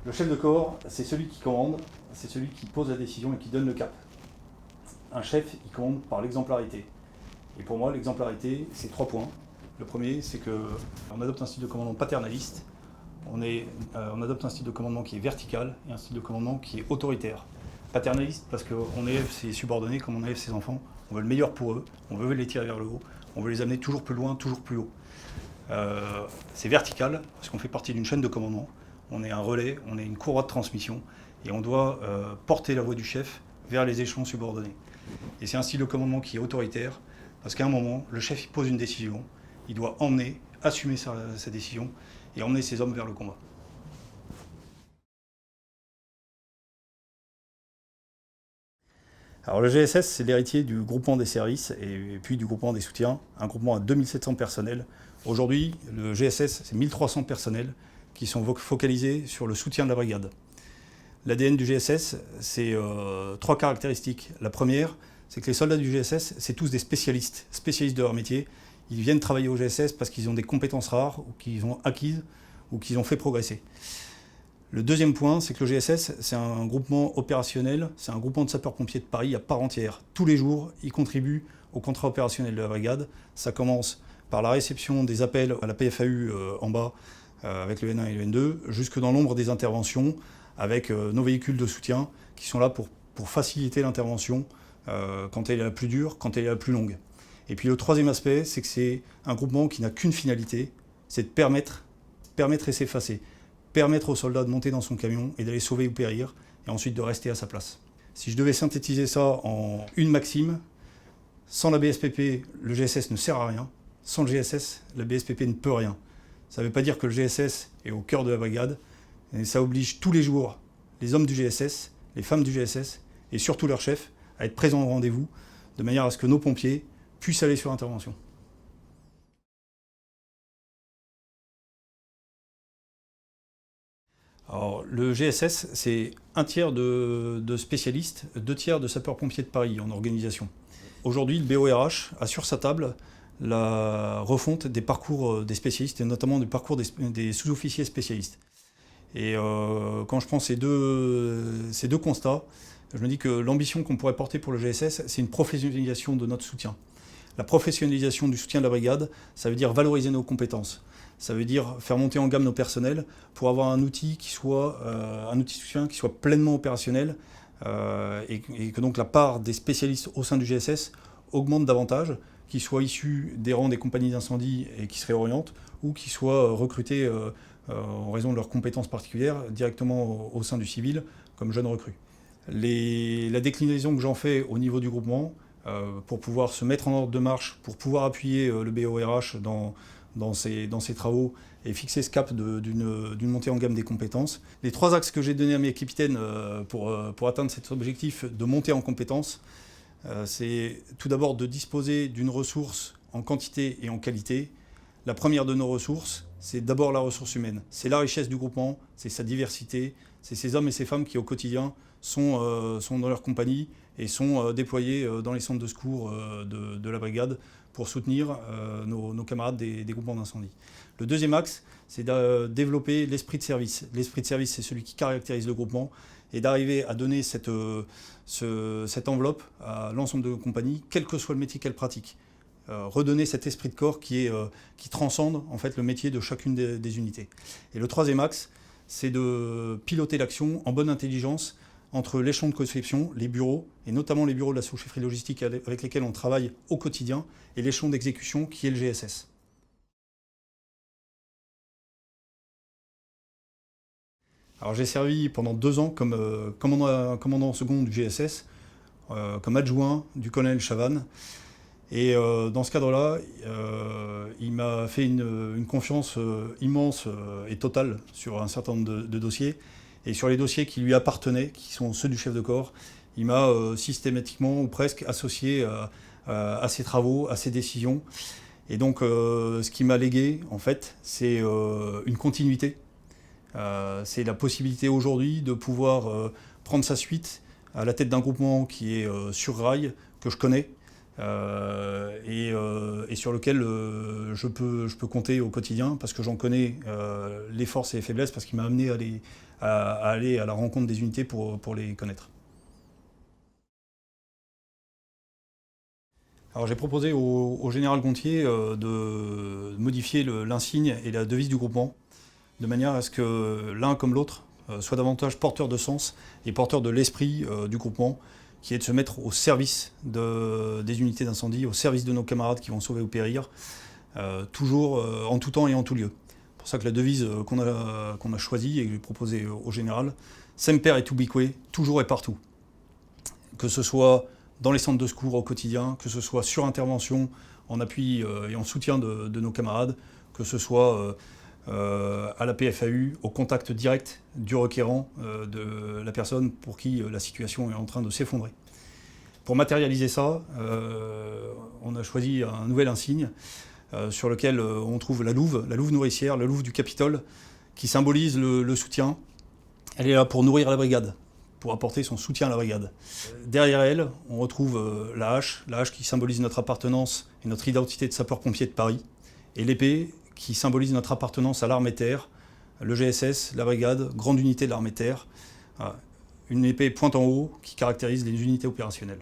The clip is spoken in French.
Le chef de corps, c'est celui qui commande, c'est celui qui pose la décision et qui donne le cap. Un chef, il commande par l'exemplarité. Et pour moi, l'exemplarité, c'est 3 points. Le premier, c'est qu'on adopte un style de commandement paternaliste, on adopte un style de commandement qui est vertical et un style de commandement qui est autoritaire. Paternaliste parce qu'on élève ses subordonnés comme on élève ses enfants, on veut le meilleur pour eux, on veut les tirer vers le haut, on veut les amener toujours plus loin, toujours plus haut. C'est vertical parce qu'on fait partie d'une chaîne de commandement, on est un relais, on est une courroie de transmission et on doit porter la voix du chef vers les échelons subordonnés. Et c'est un style de commandement qui est autoritaire parce qu'à un moment, le chef il pose une décision, il doit emmener, assumer sa décision et emmener ses hommes vers le combat. Alors le GSS, c'est l'héritier du groupement des services et puis du groupement des soutiens, un groupement à 2700 personnels. Aujourd'hui, le GSS, c'est 1300 personnels qui sont focalisés sur le soutien de la brigade. L'ADN du GSS, c'est 3 caractéristiques. La première, c'est que les soldats du GSS, c'est tous des spécialistes de leur métier. Ils viennent travailler au GSS parce qu'ils ont des compétences rares ou qu'ils ont acquises ou qu'ils ont fait progresser. Le deuxième point, c'est que le GSS, c'est un groupement opérationnel, c'est un groupement de sapeurs-pompiers de Paris à part entière. Tous les jours, ils contribuent au contrat opérationnel de la brigade. Ça commence par la réception des appels à la PFAU en bas, avec le N1 et le N2, jusque dans l'ombre des interventions, avec nos véhicules de soutien qui sont là pour faciliter l'intervention quand elle est la plus dure, quand elle est la plus longue. Et puis le troisième aspect, c'est que c'est un groupement qui n'a qu'une finalité, c'est de permettre et s'effacer. Permettre aux soldats de monter dans son camion et d'aller sauver ou périr, et ensuite de rester à sa place. Si je devais synthétiser ça en une maxime, sans la BSPP, le GSS ne sert à rien. Sans le GSS, la BSPP ne peut rien. Ça ne veut pas dire que le GSS est au cœur de la brigade, et ça oblige tous les jours les hommes du GSS, les femmes du GSS, et surtout leurs chefs, à être présents au rendez-vous, de manière à ce que nos pompiers puissent aller sur intervention. Alors, le GSS, c'est 1/3 de spécialistes, 2/3 de sapeurs-pompiers de Paris en organisation. Aujourd'hui, le BORH a sur sa table la refonte des parcours des spécialistes et notamment du parcours des sous-officiers spécialistes. Et quand je prends ces deux constats, je me dis que l'ambition qu'on pourrait porter pour le GSS, c'est une professionnalisation de notre soutien. La professionnalisation du soutien de la brigade, ça veut dire valoriser nos compétences. Ça veut dire faire monter en gamme nos personnels pour avoir un outil qui soit un outil de soutien qui soit pleinement opérationnel et que donc la part des spécialistes au sein du GSS augmente davantage, qu'ils soient issus des rangs des compagnies d'incendie et qui se réorientent ou qu'ils soient recrutés en raison de leurs compétences particulières directement au sein du civil comme jeunes recrues. La déclinaison que j'en fais au niveau du groupement pour pouvoir se mettre en ordre de marche, pour pouvoir appuyer le BORH dans ses travaux et fixer ce cap d'une montée en gamme des compétences. Les 3 axes que j'ai donnés à mes capitaines pour atteindre cet objectif de montée en compétences, c'est tout d'abord de disposer d'une ressource en quantité et en qualité. La première de nos ressources, c'est d'abord la ressource humaine. C'est la richesse du groupement, c'est sa diversité, c'est ces hommes et ces femmes qui au quotidien sont dans leur compagnie et sont déployés dans les centres de secours de la brigade pour soutenir nos camarades des groupements d'incendie. Le deuxième axe, c'est de développer l'esprit de service. L'esprit de service, c'est celui qui caractérise le groupement et d'arriver à donner cette enveloppe à l'ensemble de nos compagnies, quel que soit le métier qu'elles pratiquent. Redonner cet esprit de corps qui transcende en fait le métier de chacune des unités. Et le troisième axe, c'est de piloter l'action en bonne intelligence entre l'échelon de conception, les bureaux, et notamment les bureaux de la sous-chefferie logistique avec lesquels on travaille au quotidien, et l'échelon d'exécution qui est le GSS. Alors j'ai servi pendant 2 ans comme commandant second du GSS, comme adjoint du colonel Chavannes. Et dans ce cadre-là, il m'a fait une confiance immense et totale sur un certain nombre de dossiers. Et sur les dossiers qui lui appartenaient, qui sont ceux du chef de corps, il m'a systématiquement ou presque associé à ses travaux, à ses décisions. Et donc ce qui m'a légué, en fait, c'est une continuité. C'est la possibilité aujourd'hui de pouvoir prendre sa suite à la tête d'un groupement qui est sur rail, que je connais, et sur lequel je peux compter au quotidien parce que j'en connais les forces et les faiblesses, parce qu'il m'a amené à aller à la rencontre des unités pour les connaître. Alors j'ai proposé au général Gontier de modifier l'insigne et la devise du groupement de manière à ce que l'un comme l'autre soit davantage porteur de sens et porteur de l'esprit du groupement, qui est de se mettre au service des unités d'incendie, au service de nos camarades qui vont sauver ou périr, toujours en tout temps et en tout lieu. C'est pour ça que la devise qu'on a choisie et que j'ai proposée au général, Semper et ubique, toujours et partout. Que ce soit dans les centres de secours au quotidien, que ce soit sur intervention, en appui et en soutien de nos camarades, que ce soit à la PFAU, au contact direct du requérant, de la personne pour qui la situation est en train de s'effondrer. Pour matérialiser ça, on a choisi un nouvel insigne sur lequel on trouve la louve nourricière, la louve du Capitole, qui symbolise le soutien. Elle est là pour nourrir la brigade, pour apporter son soutien à la brigade. Derrière elle, on retrouve la hache qui symbolise notre appartenance et notre identité de sapeur-pompier de Paris, et l'épée qui symbolise notre appartenance à l'armée terre, le GSS, la brigade, grande unité de l'armée terre, une épée pointe en haut qui caractérise les unités opérationnelles.